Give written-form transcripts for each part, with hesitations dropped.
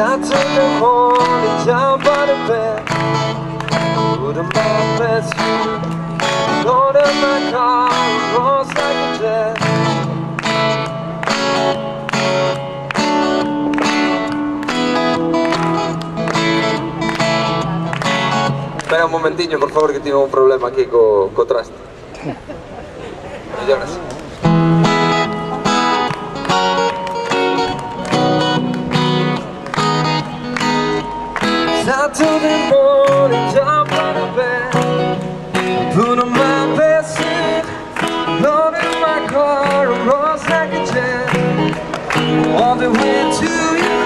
I took them home and jumped out of bed. Put on my best suit, loaded my car, and rose like a jet. Espera un momentiño, por favor, que tengo un problema aquí co traste. Y ahora sí. Saturday morning, jump out of bed, put on my best suit, loaded my car, and rose like a jet. On the way to you,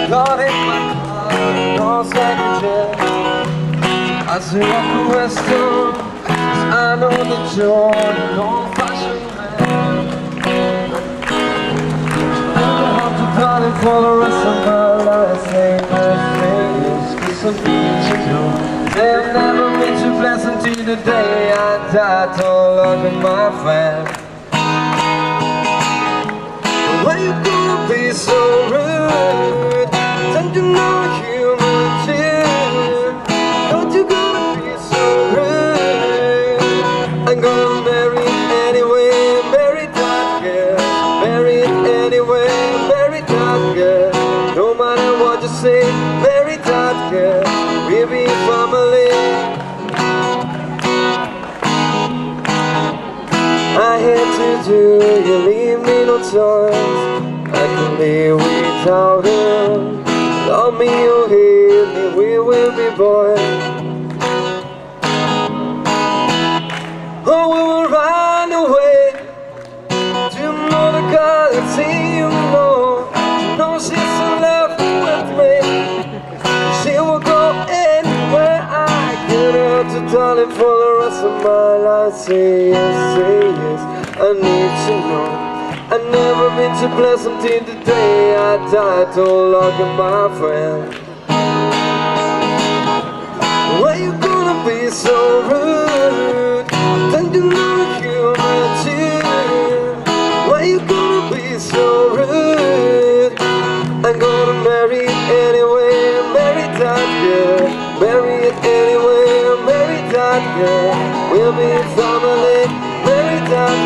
loaded my car, and rose like a jet. As we walk the western, 'cause I know that you're an old-fashioned man. I have to darling for the rest of my life, say my things, 'cause I'm to do. They've never been too pleasant till the day I died. Don't love me, my friend. Why you gonna be so rude? Don't you know human too? Don't you gonna be so rude? I'm gonna marry anyway, marry that girl. Marry anyway, marry that girl. No matter what you say, marry that girl. We'll be family. I hate to do, you leave me no choice. I can live without her. Love me or hate me, we will be boys. Oh, we will run away to another galaxy, you know. You know she's in love with me. She will go anywhere I get her to, darling, for the rest of my life. Say yes, I need to know. I've never been too pleasant till the day I died. Don't look at my friend. Why you gonna be so rude? Don't you know human too? Why you gonna be so rude? I'm gonna marry it anyway, marry that girl. Marry it anyway, marry that girl. We'll be family, marry that